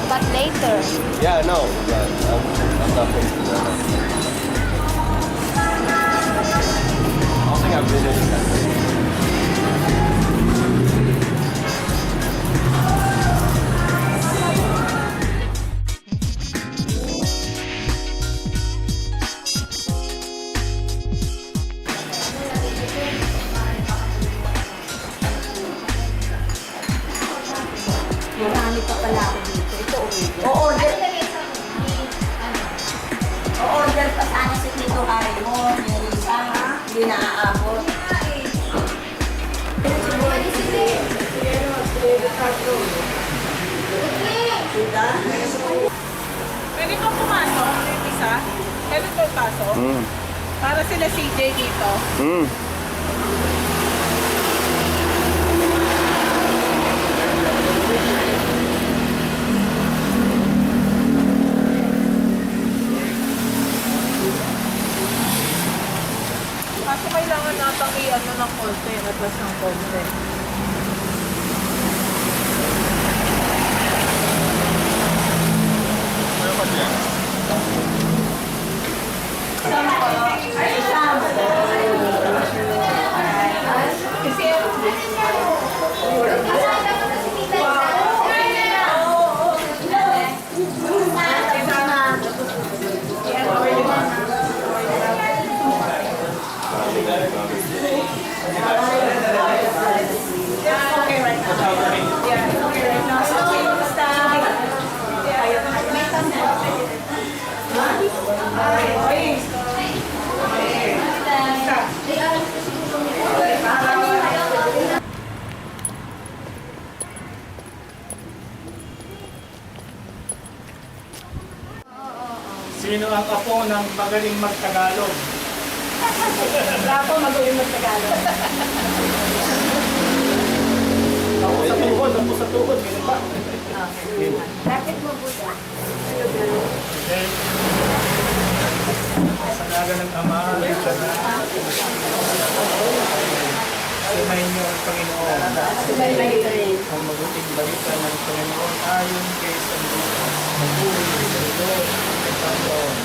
But later. Yeah, no. Yeah, I'm not facing that. I don't think I've been in that. Marami pa pala ako dito. Ito O-order. O-order pa sana si Tito Harry mo, ni Risa, hindi naaabot. Pwede pa pumasok, isa. Pwede pa pasok. Para sila CJ dito. Kaso kailangan natang i-ano ng konti, atlas ng konti. Sino ang apo ng magaling magtagalog? Ako magaling magtagalog. Ako sa tuhod, ako sa tuhod. Ganun ba? Bakit mo po siya? Okay. Sa naga ng Ama, sa na. Sumayin niyo ang Panginoon. Ang mabuting balita ng Panginoon ayon kay San Lucas. Mabuhay sa Lord at Panginoon.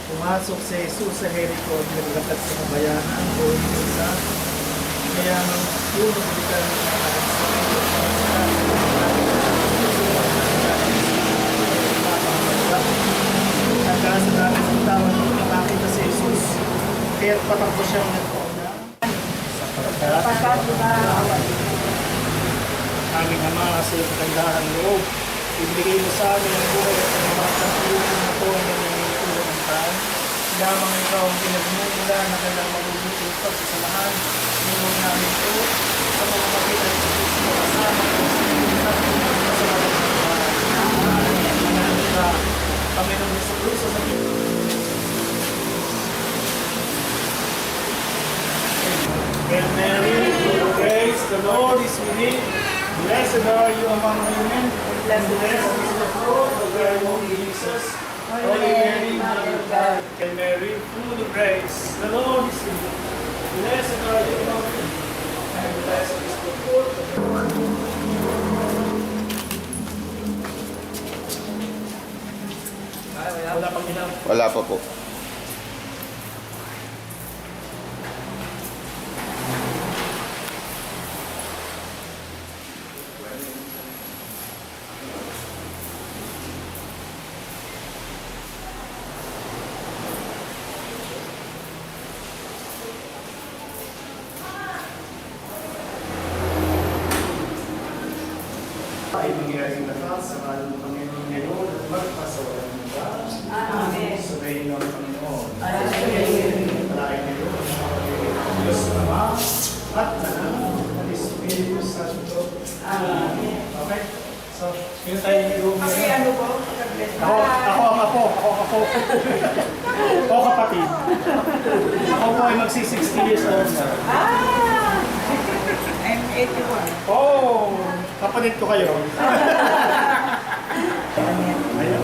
Pumasok si Jesus sa Jericho at naglakat sa kabayanan o isa. Kaya nang puno balikan ng mga nagkasalanan ng tao nung nakakita si Jesus. Kaya patakbo siyang nagpauna sa pagkakas. Aming Ama, sa iyong kagandahan loob, ibigay mo sa amin ang buhay at ang mga katulong na ito na nangyayari ng taon. Lamang ikaw ang pinagmumula na kailang mabubuti pagsasamahan. Nunod namin ito sa mga kapitan sa Kristo kasama ng Espiritu Santo ng kasalanan ng bahay. Manalangin ka, Panginoon Yesu Cristo sa Hail Mary, full of grace, the Lord is with thee. Blessed are you among women, and blessed is the fruit of thy womb, Jesus. Holy Mary, Mother of God, Hail Mary, full of grace, the Lord is with thee. Blessed are you among women, and blessed is the fruit of thy womb. Wala pang ilaw. Wala pa po. Ay mangyaring lahat sa kalang ng Panginoon ngayon at magpasawalan ng Diyos. Amen. Sabayin ng Panginoon. Amen. Palain ngayon ang mga pagiging ng Diyos Ama at Anak at Espiritu Santo. Amen. Okay? So, yun tayo yung room ngayon. Kasi ano po? Ako ang apo. Ako kapatid. Ako po ay magsi-60 years old na. I'm 81. Oh! Kapatid ko kayo. Ayun.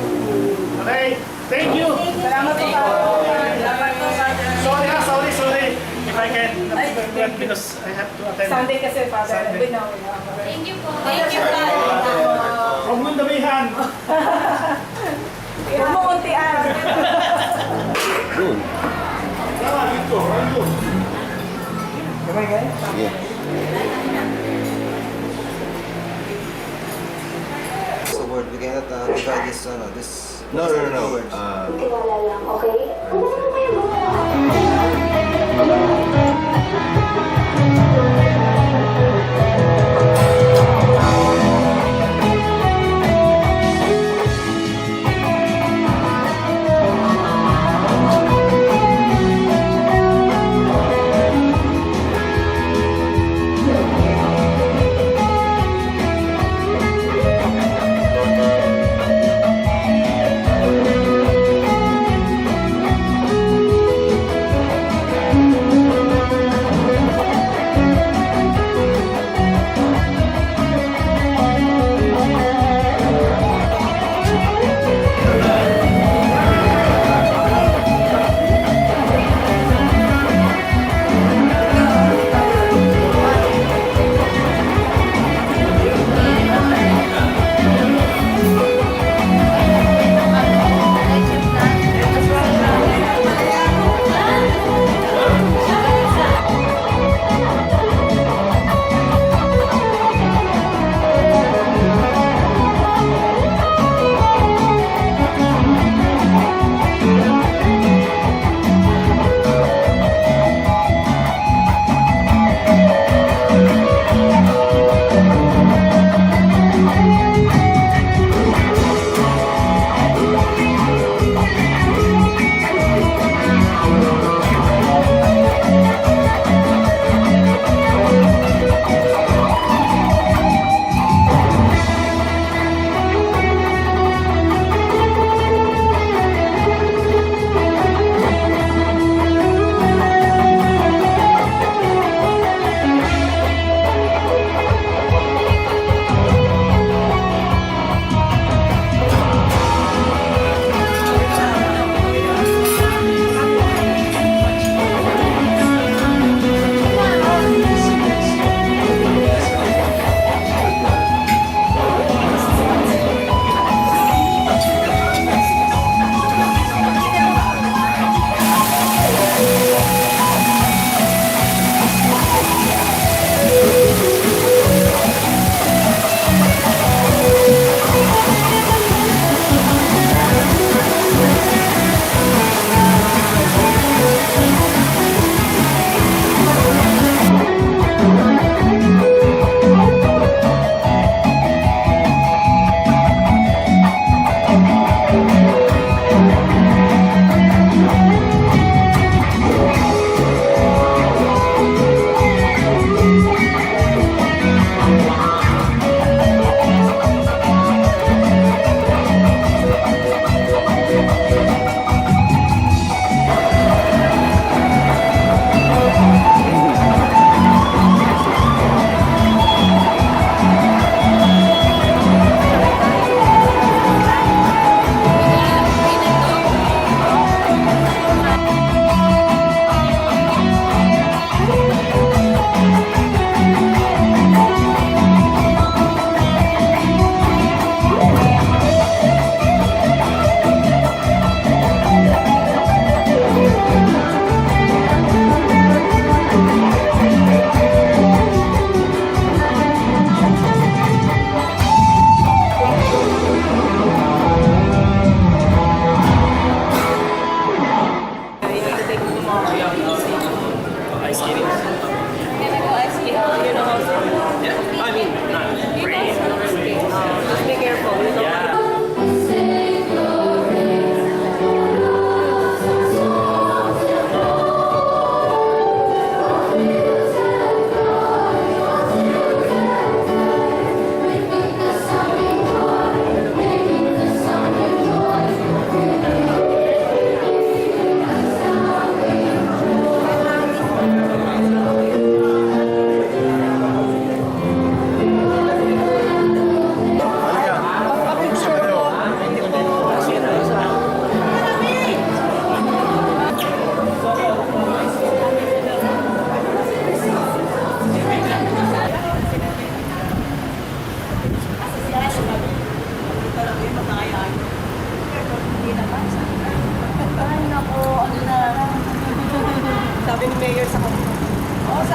Okay, thank you. Salamat po. Salamat po. Sorry. If I can. forgot because I have to attend. Sunday kasi, Father. Sunday. Binaw. Thank you po. Thank you, Father. Huwag mong damihan. Huwag mo untian. Doon. Tama, dito. Ayun. Kamay kayo? Sige. So word, we cannot divide this, this. No. Words. Tiwala lang, okay? Ano kayo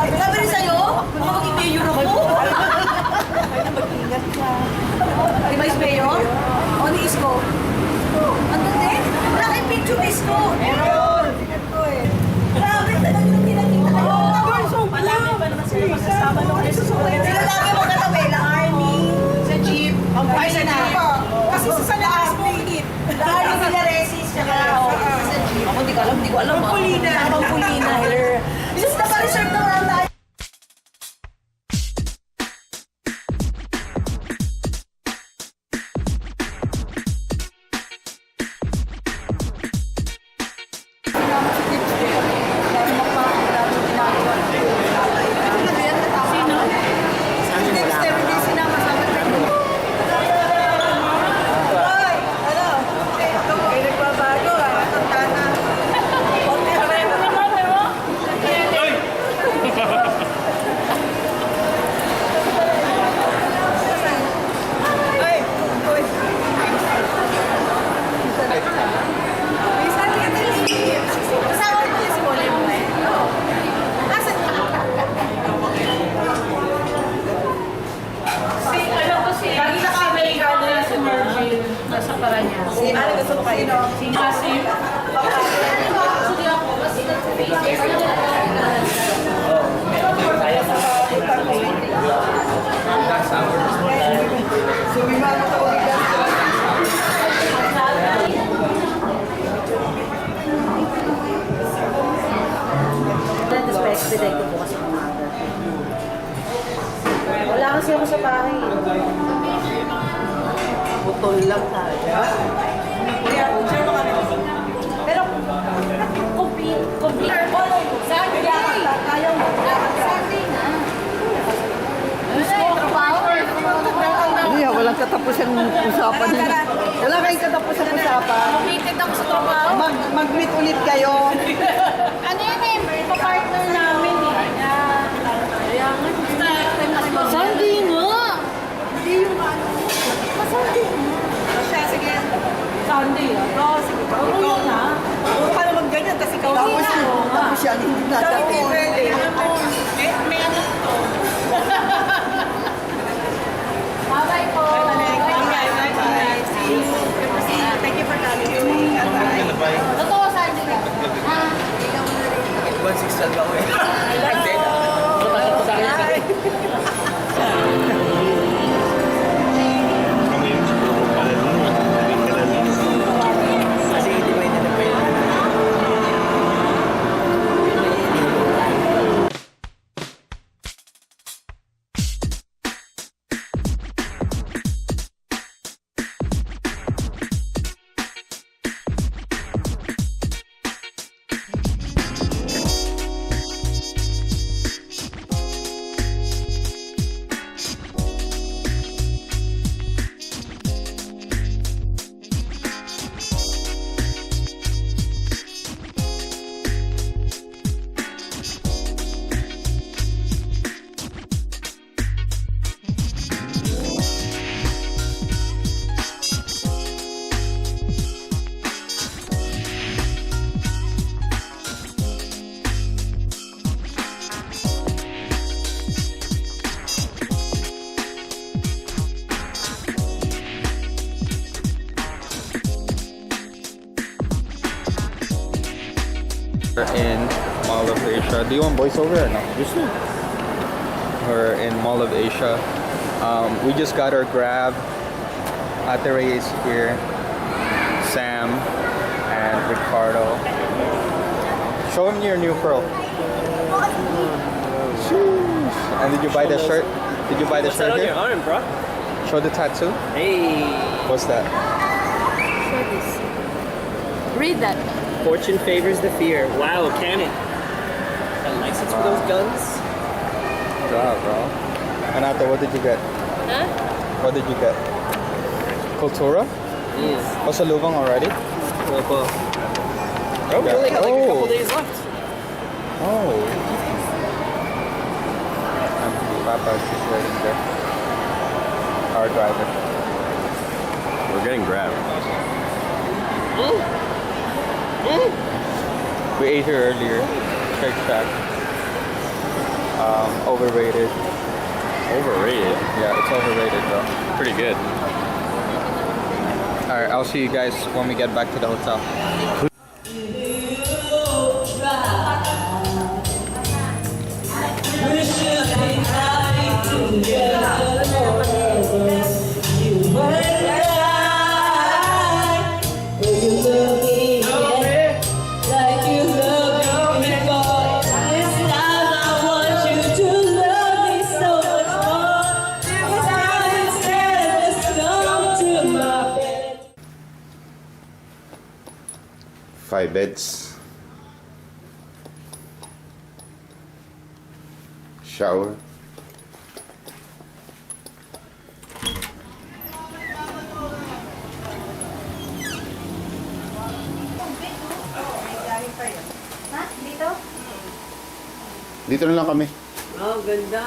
Sabi rin sa'yo, baka maging mayor ako. Mag-ingat ka. Di ba is mayor? O ni Isko? Andun din? Wala kayong picture ni Isko. Meron. Sikat ko eh. Grabe, talagang yung pinakita kayo. Malami pa naman sila magkasama nung Sila lagi mo katawela, Army. sa jeep. Ay, sa jeep. Kasi sa lakas mo init. Army, sila Resis, tsaka sa jeep. Ako, di ko alam. Pampulina. Pampulina. Just naka-reserve na lang tayo. Lagi na kami gano'n si Mervin. Nasa para niya. Ano gusto mo kayo? Si Asim. Actually ako, kasi sa Facebook. Expedite ko bukas ng umaga. Wala kasi ako sa bahay. Butol lang tayo. Pero, complete. Saturday! Kaya mo. Saturday na. Hindi, walang katapusang usapan. Wala kayong katapusang usapan. Committed ako sa trabaho. Mag-meet ulit kayo. Ano yun eh? Pa-partner namin eh. Kaya nga. Sunday nga! Hindi yung ano. Sunday nga. Siya, sige. Sunday ah. Oo, sige. Oo na. Huwag ka naman ganyan kasi ikaw Tapos yan, hindi natatin. May ano to. Bye-bye po. Bye-bye. See you. Thank you for coming. Totoo, Sunday ka. Ha? In Mall of Asia. Do you want voiceover or no? Just do. We're in Mall of Asia. We just got our Grab. Ate Ray is here. Sam and Ricardo. Show him your new pearl. Sheesh. And did you buy the shirt? Did you buy the shirt on here? your arm, bro? Show the tattoo. Hey. What's that? Read that. Fortune favors the fear. Wow, cannon. Got a license for those guns? Good job, bro. And Ate, what did you get? Huh? What did you get? Kultura? Yes. Pasalubong already? Oh, we only got like a couple days left. Oh. And Papa's just waiting there. Our driver. We're getting Grab. We ate here earlier. Shake Shack. Overrated. Overrated. Yeah, it's overrated though. Pretty good. Alright, I'll see you guys when we get back to the hotel. Five beds. Shower. Ha? Dito? Dito na lang kami. Oh, ganda.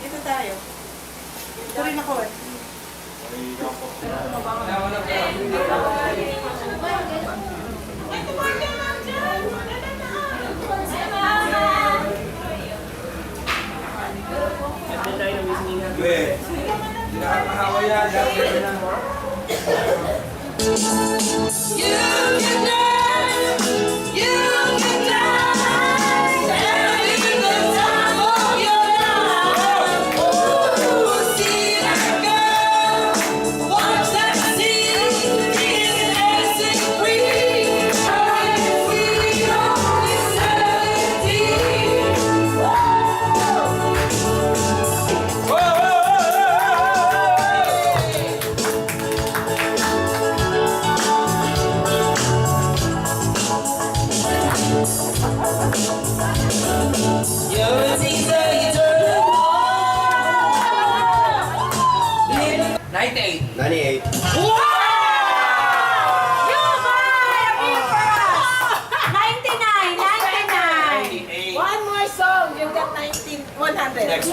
Dito tayo. Ito rin ako eh. One more song, you got 100.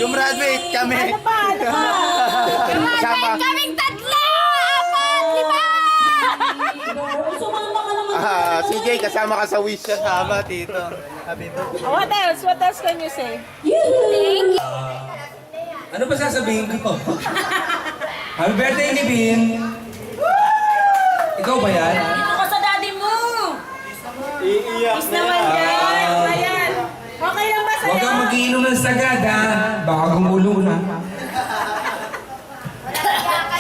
Yung graduate kami. Sama. Kaming tatlo! Apat! Lima! Si Jay, kasama ka sa wish siya. Tama, tito. What else? What else can you say? Thank you! Ano ba sasabihin ko? Happy birthday ni Bin! Ikaw ba yan? Dito ka sa daddy mo! Is naman yan. Ayan. Okay lang ba Huwag sa'yo? kang mag-iinom ng sagad ha! Baka gumulong na.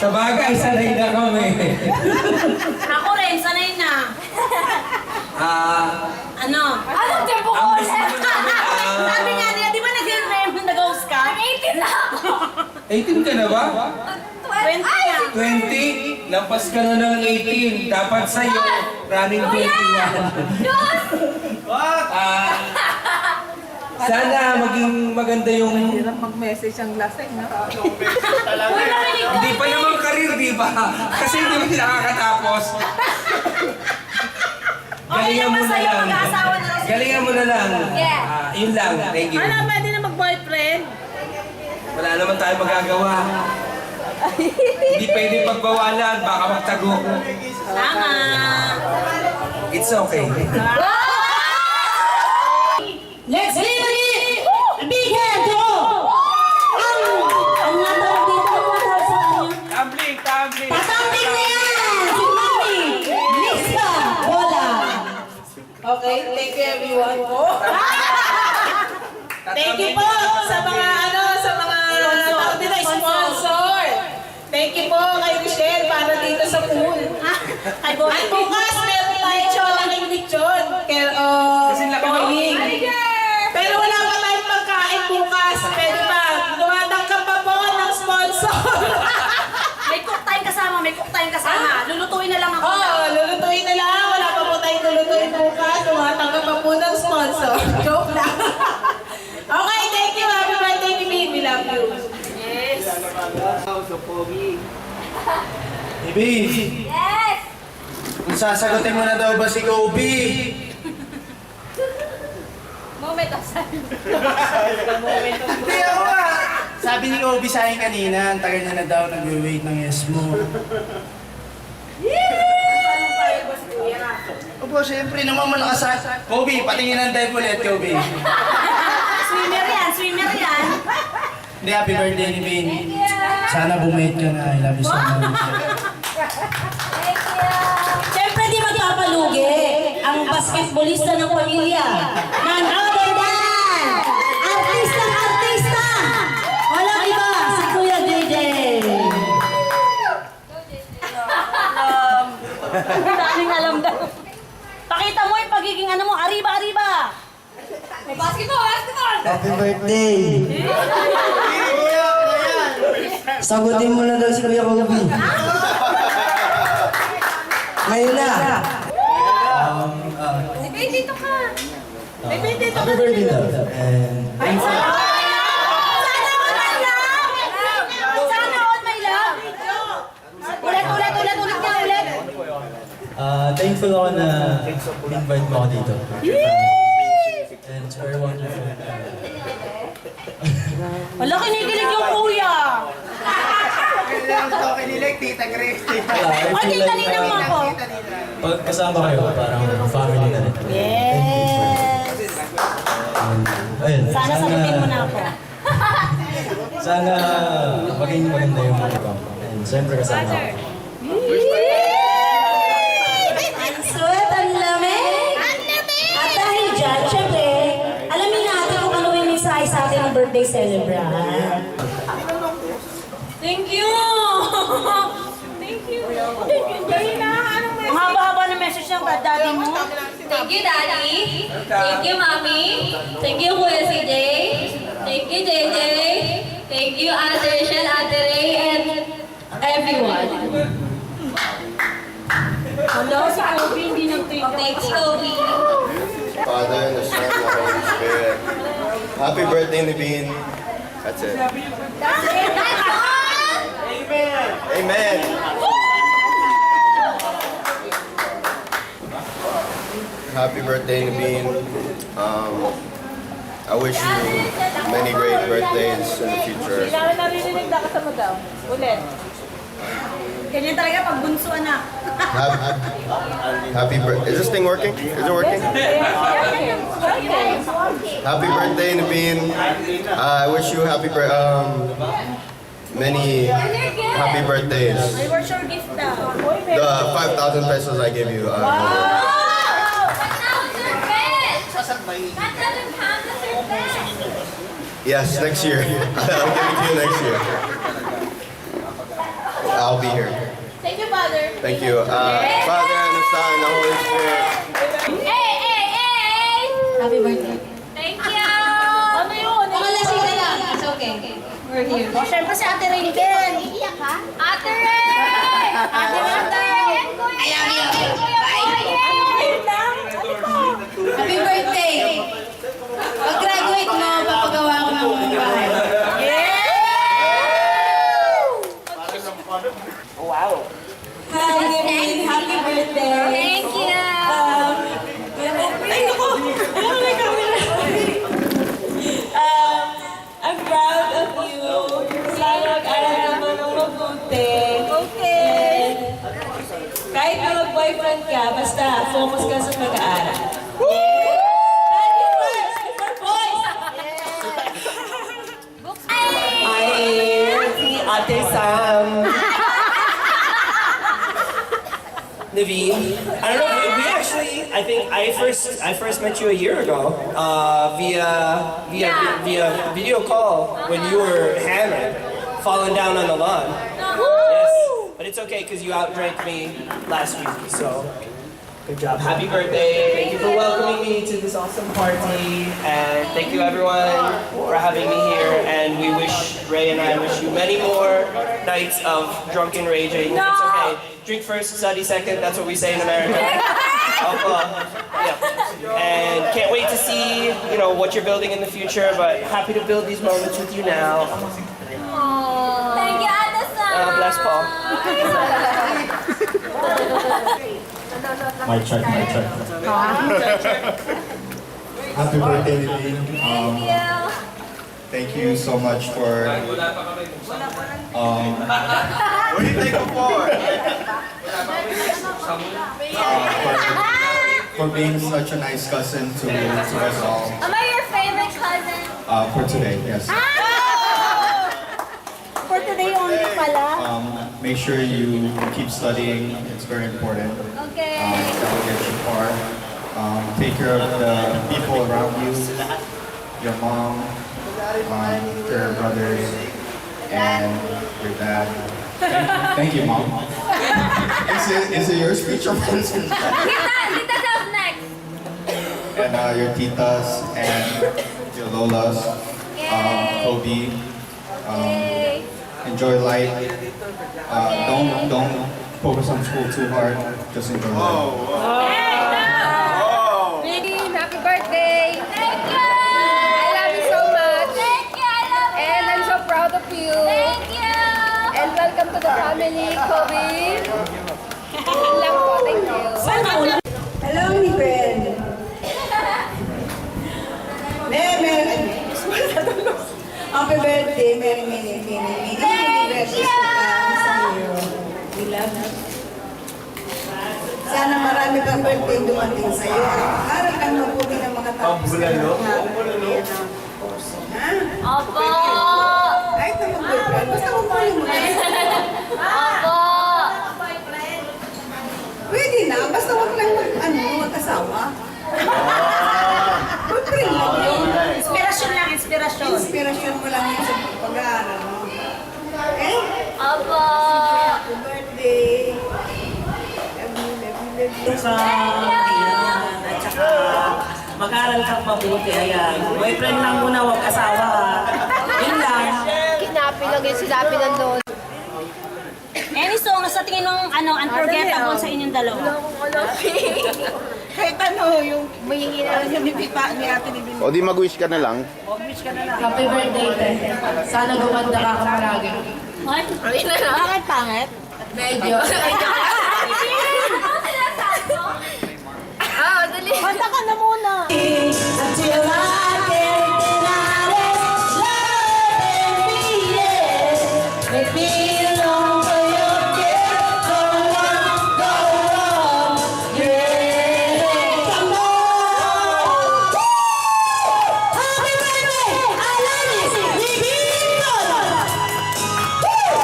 Sa bagay, sanay na kami. Ako rin, sanay na. Ano? Anong tempo ko? Ang gusto ko namin, Sabi nga niya, di ba nag-host ka? 18 na ako! 18 ka na ba? 20 na. 20? Lampas ka na ng 18. Dapat sa'yo, running 21. Diyos! Sana maging maganda yung... Hirap mag-message ang lasing, no? Hindi pa naman karir, di ba? Kasi hindi mo nakakatapos. Galingan mo na lang. Galingan mo na lang. Yun lang. Thank you. Ano, pwede na mag-boyfriend? Wala naman tayo magagawa. Hindi pwede pagbawalan. Baka magtago. Tama. It's okay. Let's give it a big hand to ang natawag dito, ang natawag sa kanya. Tumbling, tumbling. Tatambing na yan! Si Mami! Lisa! Bola! Okay, thank you everyone po. Thank you po sa mga sponsor. Thank you po kay Michelle para dito sa pool. At bukas meron tayo laking lechon. Boiling. Pero wala pa tayong pagkain bukas. Pwede pa. Tumatangkap pa po ng sponsor. May cook tayong kasama, may cook tayong kasama. Lulutuin na lang ako. Oo, lulutuin na lang. Wala pa po tayong lulutuin bukas. Tumatangkap pa po ng sponsor. Joke lang. Okay, thank you. Happy birthday, Mimi. We love you. Yes. Baby, Yes! kung sasagutin mo na daw ba si Kobe? Moment of silence. Hindi ako nga. Sabi ni Kobe sa akin kanina, ang tagal niya na daw nag-wait ng yes mo. Opo, siyempre naman malakas sa... Kobe, patingin ng dive ulit, Kobe. Swimmer yan, swimmer yan. Hindi, happy birthday ni Vin. Sana bumait ka na. I love you so much. Siyempre di magpapalugi ang basketballista ng pamilya. None other than artista! Walang iba, si Kuya JJ. Daming alam daw. Pakita mo yung pagiging ano mo, arriba! Basketball! Happy birthday! Sagutin mo na daw si Kuya Kobe. Ngayon na. Sige, dito ka. Happy birthday, love. And Sana all my love! Sana all my love! Ulit ka ulit! thankful ako na invite mo ako dito. And it's very wonderful. Wala, kinikilig yung kuya! Ito kinilig, Tita Grace. Ay, tita ninang mo ako! Pag kasama kayo, parang family na rin. Yes! Ayun, Sana sagutin mo na ako. Sana maging maganda yung mga ko. And siyempre kasama ako. Ang sweet, ang lamig! At dahil dyan, syempre, alamin natin kung ano yung mensahe sa atin ng birthday celebrant. Thank you! Thank you! Ang haba-haba ng message ng daddy mo. Thank you, Daddy. Thank you, Mommy. Thank you, Kuya CJ. Thank you, JJ. Thank you, Ate Rachel, Ate Ray, and everyone. Hello, si Kobe, hindi nag-take. Thanks, Kobe. Father, and the Son, and the Holy Spirit. Happy birthday, Naveen. That's it. That's all! Amen. Happy birthday, Naveen. I wish you many great birthdays in the future. Kailangan narinig na kasama daw. Ulit. Ganyan talaga pag bunso, anak. Happy birthday. Is this thing working? Is it working? Happy birthday, Naveen. I wish you many happy birthdays. Ay, where's your gift daw? The 5,000 pesos I gave you. Yes, next year. I'll give it to you next year. I'll be here. Thank you, Father. Thank you. Father and the Son and the Holy Spirit. Hey! Happy birthday. Thank you! Ano yun? Makalasing ka lang. It's okay. We're here. O, syempre si Ate Ray din. Ate Ray! Ate Ray! I love you! Happy birthday! Pag-graduate mo ka, basta focus ka sa pag-aaral. Family first, before boys! Si Ate Sam. Naveen, I don't know. We actually, I think I first met you a year ago via video call when you were hammered, falling down on the lawn. Yes, but it's okay because you outdrank me last week. So good job. Happy birthday! Thank you for welcoming me to this awesome party, and thank you everyone for having me here. And we wish Ray and I wish you many more nights of drunken raging. It's okay. Drink first, study second. That's what we say in America. Yeah. And can't wait to see, what you're building in the future. But happy to build these moments with you now. Thank you, Ate Sam. Bless Paul. My check. Happy birthday, Naveen. Thank you. Thank you so much for what do you think of for being such a nice cousin to us all Am I your favorite cousin? for today. Yes. For today only pala. Make sure you keep studying. It's very important. Okay. That will get you far. Take care of the people around you, your mom, your brothers, and your dad. Thank you, Mom. Is it your speech or my speech? Tita's up next. And your titas and your lolas, Kobe. Yay. Enjoy life. Don't focus on school too hard. Just enjoy life. Happy birthday! Thank you. I love you so much. Thank you. I love you. And I'm so proud of you. Thank you. And welcome to the family, Kobe. Love po, thank you. Hello, ni Ben. Happy birthday, many blessings to come sa iyo. We love you. Sana marami pang birthday dumating sa iyo. Aral kang mabuti ng makatapos ka ng pag-aaral. Ha? Opo. Ay, ito mag-boyfriend. Basta magpuli mo na. Opo. Pwede na, basta wag lang mag-asawa. Boyfriend lang yun. Inspirasyon lang, inspirasyon. Inspirasyon mo lang yun sa pag-aaral mo. Eh? Opo. Happy birthday. Love you. Sa at saka mag-aral kang mabuti. Ayan. Boyfriend lang muna, huwag asawa. Yun lang. Kinapi lang yung sinabi ng lola. Any song sa tingin mong unforgettable sa inyong dalawa? Kahit yung mahingi na yung nipita ni Ate Nibin. O di mag-wish ka na lang. Happy birthday, te. Sana gumanda ka palagi. What? Bakit pangit? Medyo. Dali. Kanta ka na muna. Until I get honest, love and beat it. Make me long for your care. Go on, yeah. Come on. Happy birthday, I love you.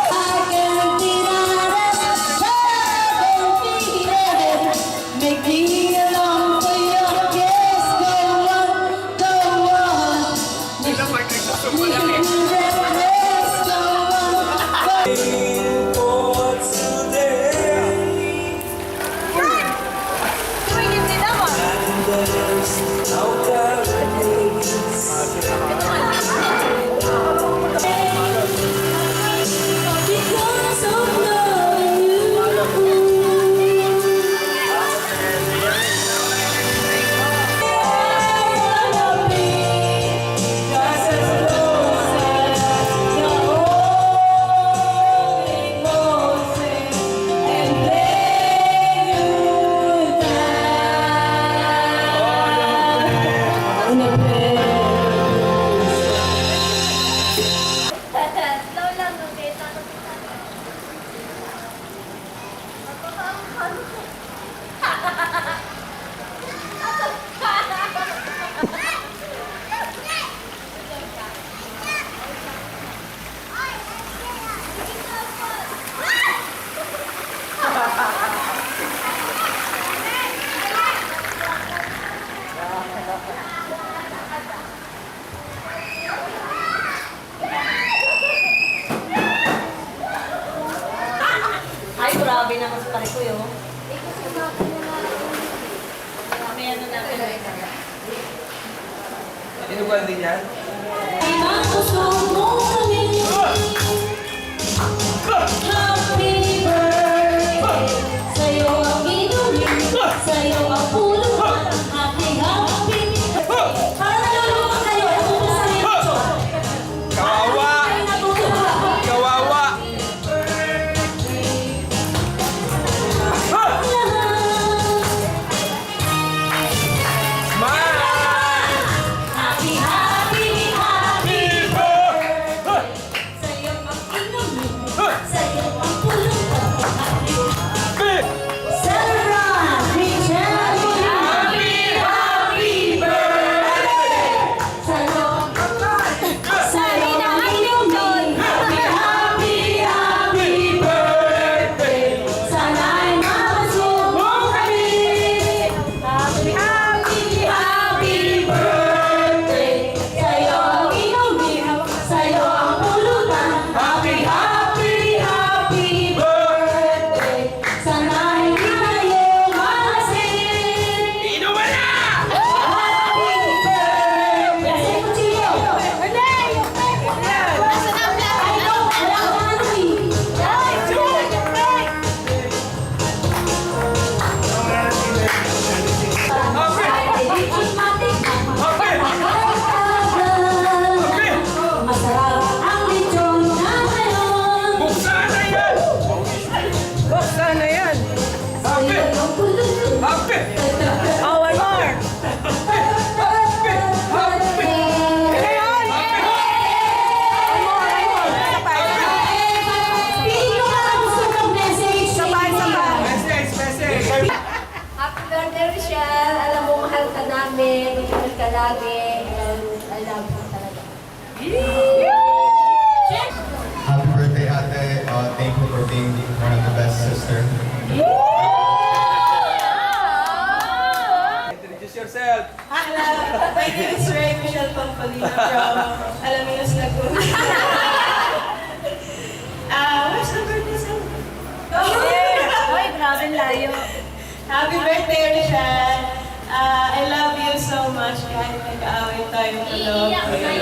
I can't deny it. Love Inugan din yan? Ibang gusto mo kami. Happy birthday. Sa'yo ang inumin, sa'yo ang pulutan. Happy, happy. Para nalulungan kayo, natuto sa medyo. Kawawa! Kawawa! Happy, happy, happy birthday. Sa'yo ang inumin, sa'yo ang pulutan. Celebrate, Richard. Happy, happy birthday. Sa'yo ang inumin. Happy, happy, happy birthday. Sana'y masubo kami. Happy, happy, happy birthday. Sa'yo ang inumin, sa'yo ang pulutan. Happy, happy, happy birthday. Sana'y di tayo malasing. Inuman na! Happy birthday. Kasi kutsilyo. Masarap ang lechon na ngayon. Buksan na yan! Buksan na yan. Happy! Happy! Oh, one more. Message! Message! Happy birthday, Rochelle. Alam mo, mahal ka namin. Mahal ka lagi. And I love you talaga. Happy birthday, Ate. Thank you for being one of the best sister. Introduce yourself! Hello, my name is Ray Michelle Pampolino from Alaminos, Laguna. Where's the birthday song? Ay, grabe layo. Happy birthday, Michelle. I love you so much. Kahit nag-aaway tayo tulog. Nag-aaway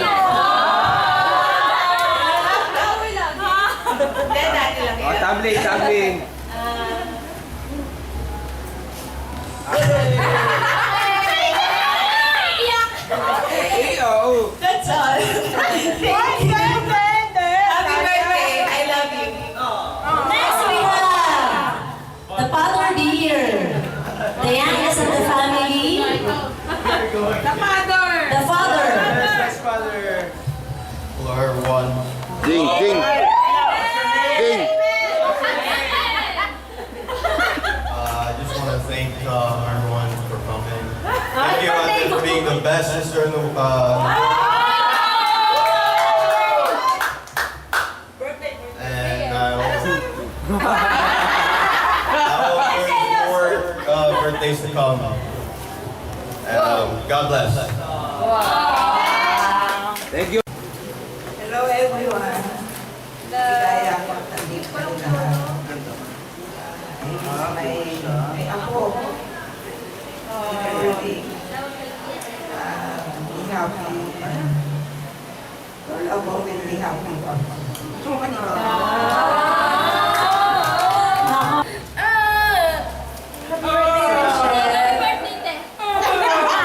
lang. Hindi, dati lang Oh, yun. tabling, tabling! Eh, oo! That's all. Happy birthday! I love you. Next we have the father of the year, the youngest of the family, the father. Best father! Floor 1. Ding, ding, ding. I just want to thank everyone for coming. Thank you, Ate, for being the best sister in the and I will more birthdays to come. God bless. Thank you! Hello everyone. Ligaya ako at nandito kayo lahat. May ako. Birthday. Happy. All about will happy. Sumakan ikaw.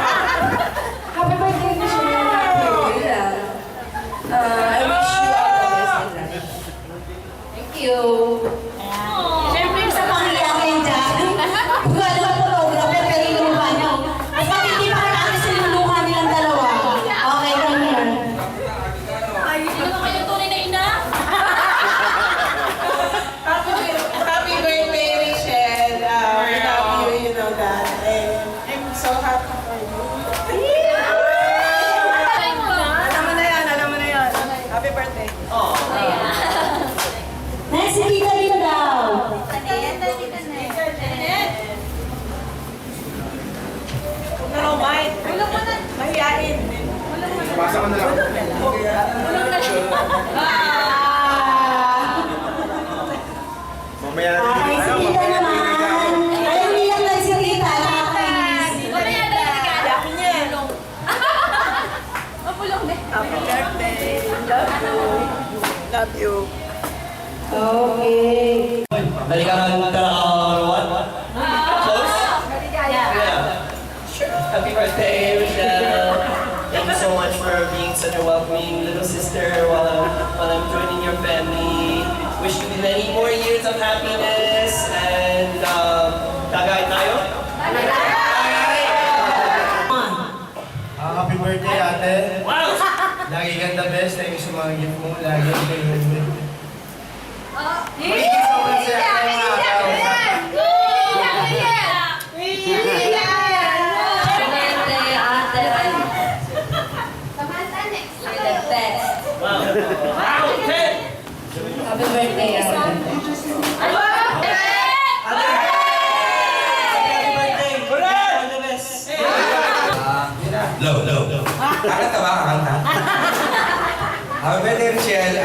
Happy birthday, Michelle. I wish you all the best in life. Thank you. Siyempre sa pangyayakin dyan, buka na photographer, pero yung mukha niyo. At pag hindi pa natin sa yung mukha nilang dalawa. Okay, come here. Sino naman kayong tunay na ina? Happy birthday, Michelle. I love you, you know that. And I'm so happy for you. Alam mo na yan. Happy birthday. Next, si Tita Lina daw. Huwag na raw mind. Mahiyain. Pasa ka na lang. Mamaya natin Okay, si Tita naman. Alam niyo lang si Tita. Mamaya na Balikan ka or what? Close? Yeah. Happy birthday, Rochelle. Thank you so much for being such a welcoming little sister while I'm joining your family. Wish you many more years of happiness and tagay tayo. Happy birthday, ate. Wow! Lagi kang the best. Thank you sa mga gift mo. Lagi kang Birthday, ate. You're the best. Wow! Wow! 10! Happy birthday, ate. Low. Kakanta ba? Kakanta? Happy birthday, Rochelle.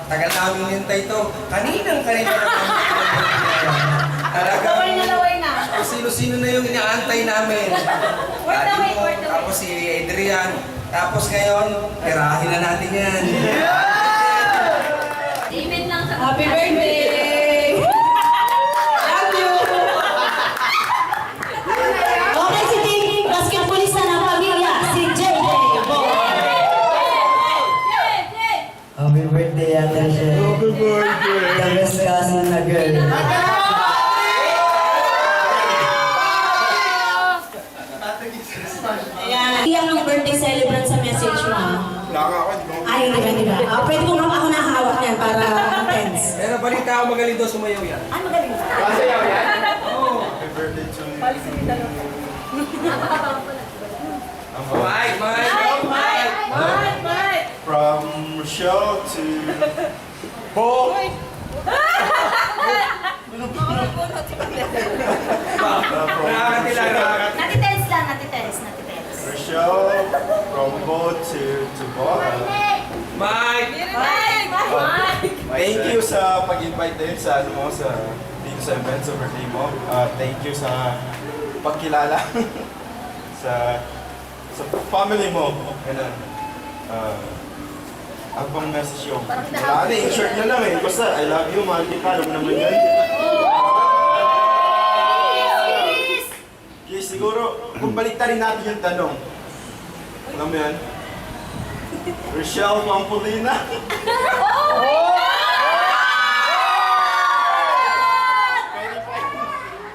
Tagal namin hintay ito. Kanina na kami. Talaga. Laway na. Kung sino-sino na yung inaantay namin. Daddy mo, tapos si Adrian. Tapos ngayon, tirahin na natin yan. David lang sa Happy birthday! Love you! Okay, si Team Basketballista ng pamilya, si JJ. Happy birthday, Ate Rochelle. Happy birthday. The best cousin na girl. Iyak ng birthday celebrant sa message mo. Ay, hindi ba? Pwede kong ako nakahawak niyan para tense. Pero balita ako magaling daw sumayaw yan. Ay, magaling. Masayaw yan? Oo. Happy birthday to you. Mike! From Rochelle to Bo. Natitense lang, natitense. Rochelle, from Bo to Bo. Mike! Thank you sa pag-invite din sa ano mo sa dito sa event sa birthday mo. Thank you sa pagkilala sa family mo. Ganun. Ang pang message yung wala na, in-short na lang eh. Basta, I love you, mahal kita, alam mo naman yun. Okay, siguro, kung baliktarin natin yung tanong. Alam mo yan? Rochelle Pampolina.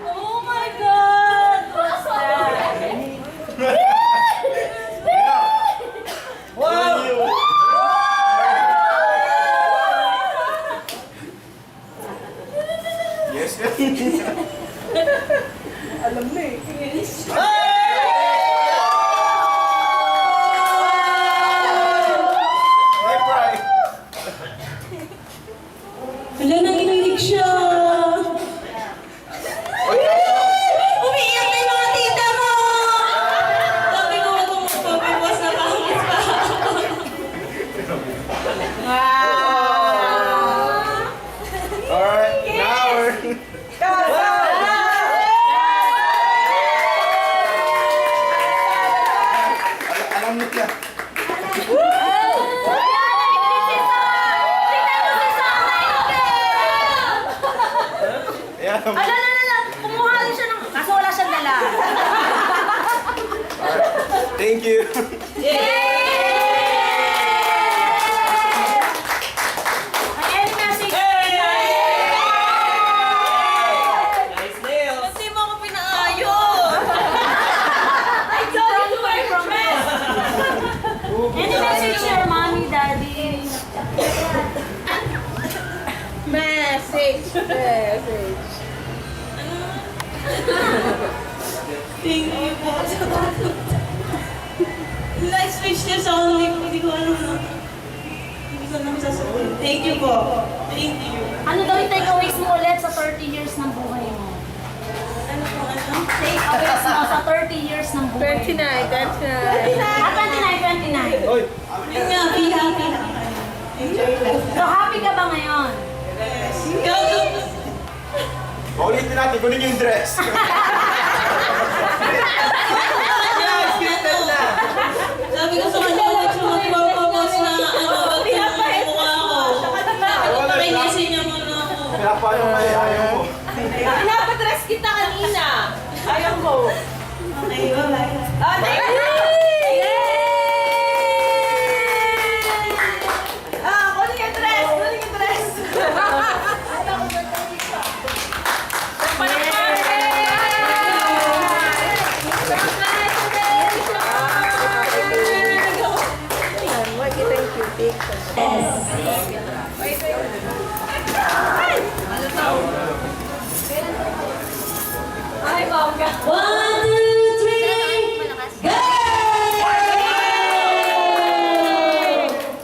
Oh my God! Yes, Alam na eh. Finish. Wala nang inilig siya. Umiiyak na yung mga tita mo! Sabi ko, wag mong magpapiwas na pangis pa. Alright, now we're... Alam niya. Yeah. Kumuha rin siya ng... Kaso wala siyang dala. Thank you. Any message? Nice nails! Hindi mo ako pinaayon! I told you I promise. Any message to your mommy, daddy? Message. Thank you po. Like speechless ako. Hindi ko alam na. Hindi ko alam sasabihin. Thank you po. Thank you. Ano daw yung takeaways mo ulit sa 30 years ng buhay mo? Ano po ano? Takeaways mo sa 30 years ng buhay mo? 29. Yun nga, be happy. Enjoy life. So happy ka ba ngayon? Ulitin natin, kunin yung dress. Sabi ko sa kanya, wag siya magpapapos na ano, wag siya mukha ko. Papainisin niya muna ako. Kaya paano kaya yung Oh, thank you! Kunin yung dress! Kunin yung dress! Ay, bongga. 1, 2, 3, go!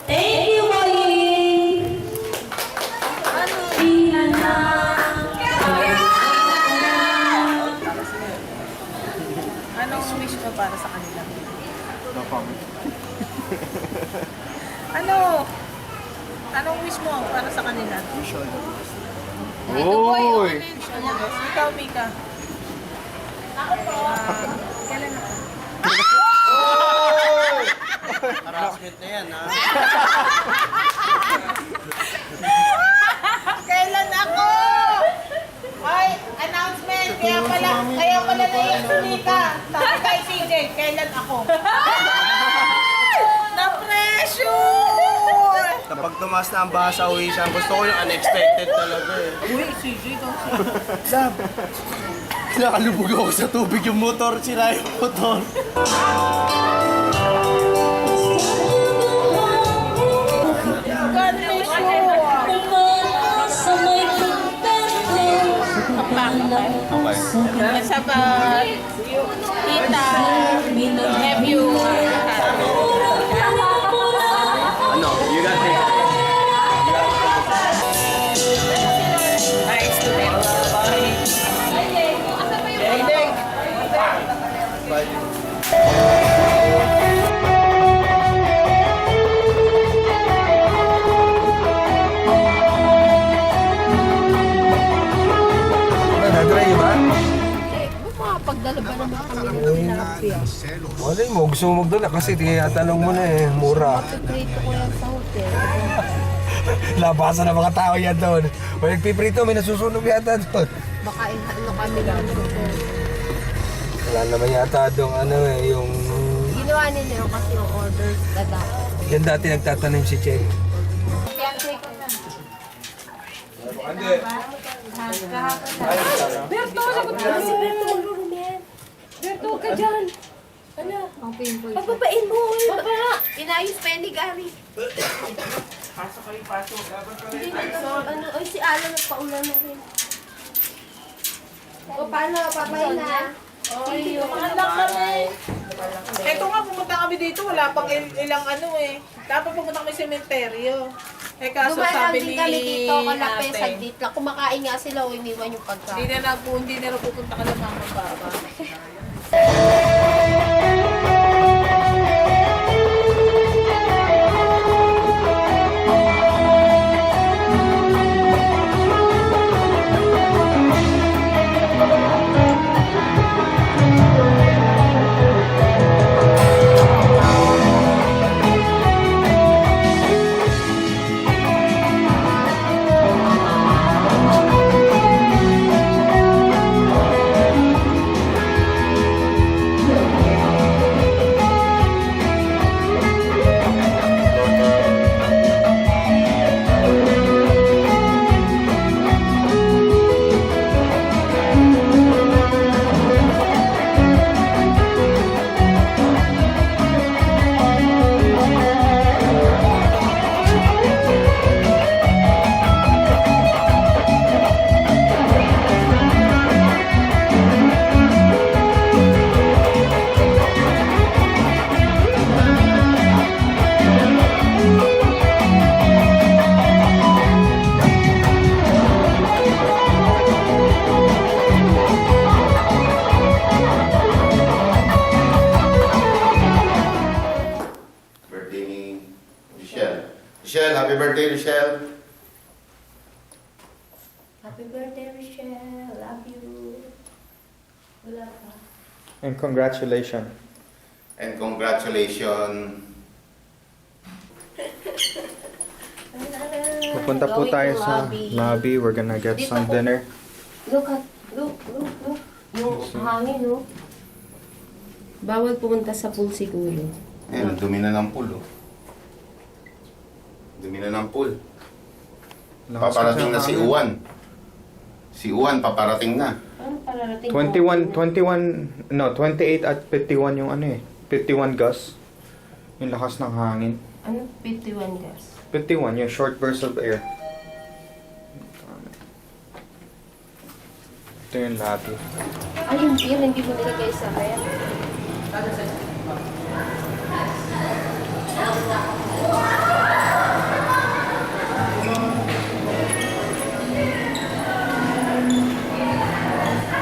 Thank you, Boy! Anong wish mo para sa kanila? No comment. Anong wish mo para sa kanila? Uy! Ikaw, Mika. Kailan ako? Harassment na yan, ha? Kailan ako? Ay, announcement. Kaya pala naiyak si Mika. Sabi kay CJ, kailan ako? Na-pressure! Kapag tumaas na ang baha sa uwisan, gusto ko yung unexpected talaga eh. Uy, CJ daw siya. Lab, nakalubog ako sa tubig yung motor, sira yung motor. God bless you. Sabat, tita, nephew. Ano, you got it. Hi, student. Nadry ba? Makapagdala ba naman kami? Wala mo, gusto mo magdala kasi tinatanong mo na eh, mura. Prito ko yan sa hotel. Labasan ng mga tao yan doon. Pag nagpiprito, may nasusunog yata doon. Baka ano kami lang. Wala naman yata doon ano eh, yung... Ginawa nila yung kasi yung orders na dapat. Yan dati nagtatanim si Che. Kaya take ko na. Berto, sagot ka si Berto. Berto, huwag ka dyan. Ano? Ang pimple. Papapain mo. Papa. Inayos pa yan ni Gary. Pasok kayo, pasok. Hindi na ano. Ay, si Alan nagpaulan na rin. O, paano? Papain na. Ay, anak kami. Eto nga, pumunta kami dito, wala pang ilang ano eh. Dapat pumunta kami sa sementeryo. Eh kaso Dumaan sabi din ni kami dito, kalape, ate, saglit lang. Kumakain nga sila o iniwan yung pagkain. hindi na rin pupunta ka lang mga baba. Michelle, happy birthday, Michelle. Happy birthday, Michelle. Love you. Wala pa. And congratulations. And congratulations. Pupunta po Going tayo to sa lobby. We're gonna get Dito some po. dinner. Look. Yung hangin, no? Bawal pumunta sa pool siguro. Ayun, dumi na ng pool, oh. Dumi na ng pool. Paparating na si Uwan. Si Uwan, paparating na. Ano pararating 28 at 51 yung ano eh. 51 gust. Yung lakas ng hangin. Ano 51 gas? 51, yung short burst of air. Ito yung labi. Ayun, yun, hindi mo nilagay sa kaya.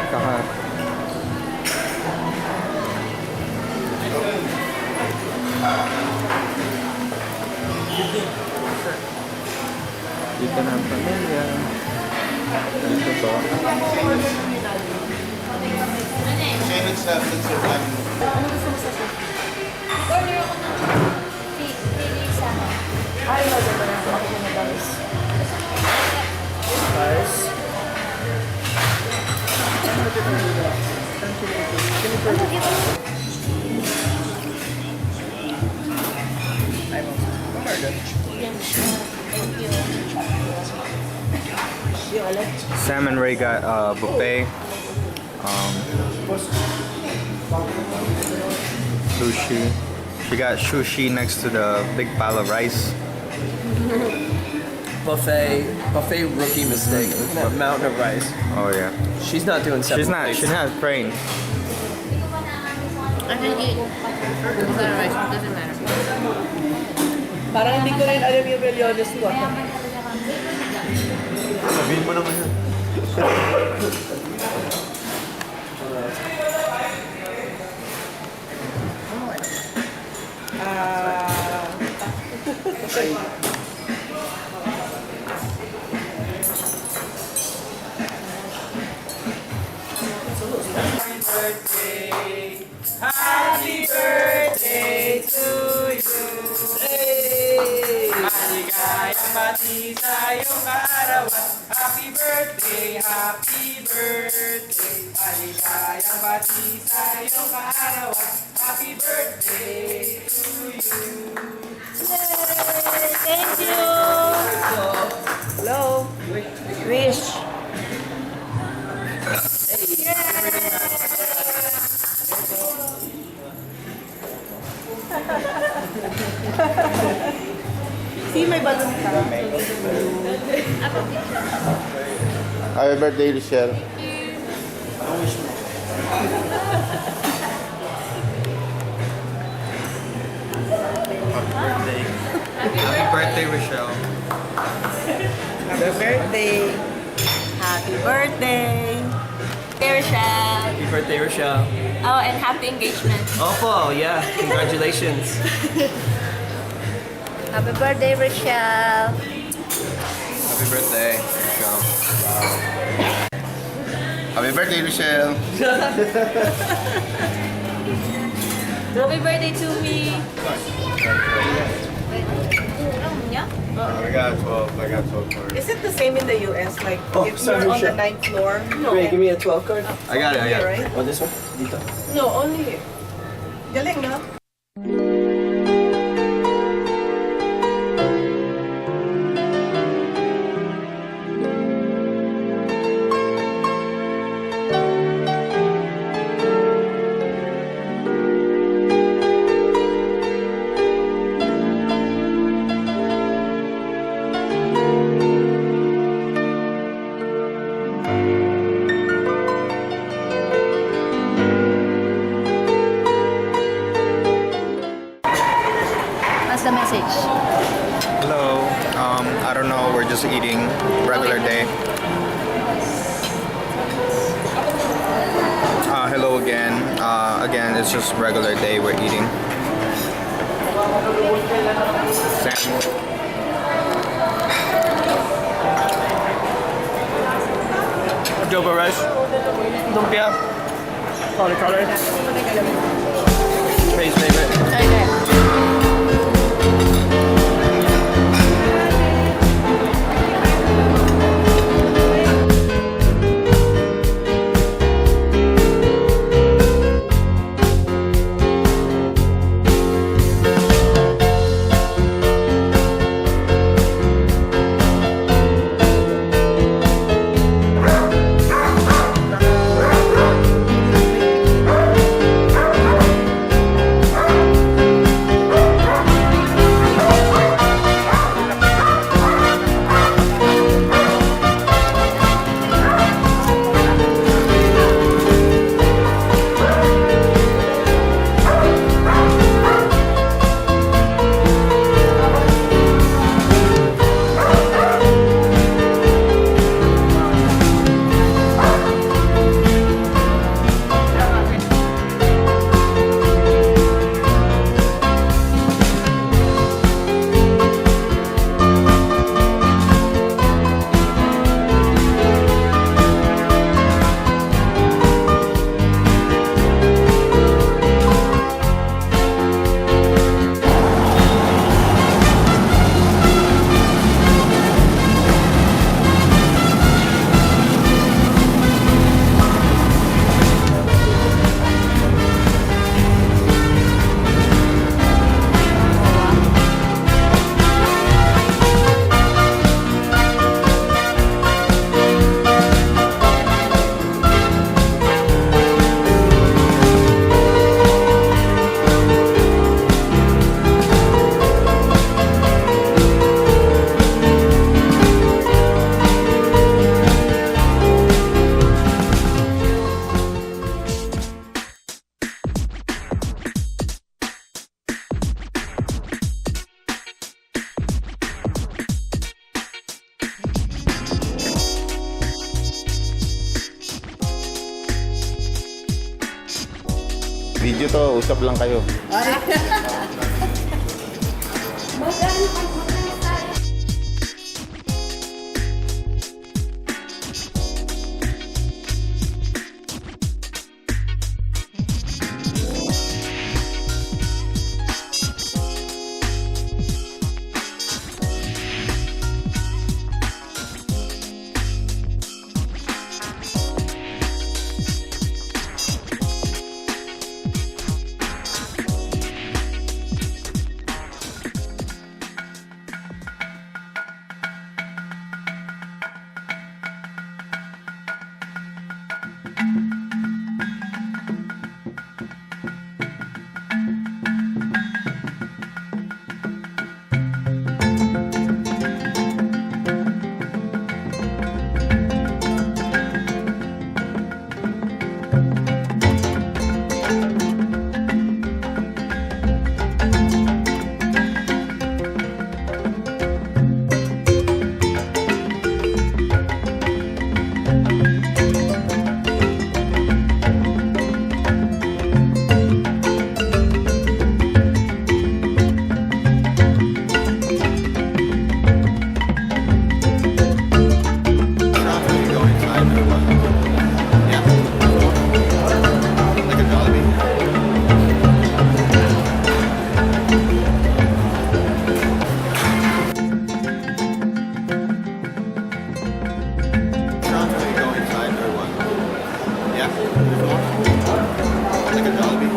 Kaka... Dito na ang pamilya. Dito to. Sam and Ray got buffet, sushi. She got sushi next to the big pile of rice. Buffet rookie mistake. Look at that mountain of rice. Oh yeah. She's not doing seven She's plates. not praying. I can eat. Doesn't matter. Parang hindi ko rin alam yung Meliones ko. Sabihin mo naman yun. Happy birthday to you. Hey! Maligayang bati sa iyong kaarawan. Happy birthday, happy birthday. Maligayang bati sa iyong kaarawan. Happy birthday to you. Yay! Thank you! Hello? Wish. See, may balon ka. Happy birthday, Michelle. Happy birthday, Rochelle. Happy birthday. Happy birthday! Hey, Rochelle. Happy birthday, Rochelle. Oh, and happy engagement. Opo, yeah. Congratulations. Happy birthday, Rochelle. Happy birthday, Rochelle. Happy birthday, Michelle. Happy birthday to me. I got 12. I got 12 for Is it the same in the US? Like, Oh, if sorry, you're on the Michelle. 9th floor? No. Ray, give me a 12 card. I got it, I got it. Right? Oh, this one? Dito. No, only here. Galing, no? What's the message? Hello. I don't know. We're just eating regular day. Hello again. Again, it's just regular day. We're eating. Sam. Adobo rice. Lumpia. Cauliflower. Ray's favorite. Video to, usap lang kayo. Like a Jollibee.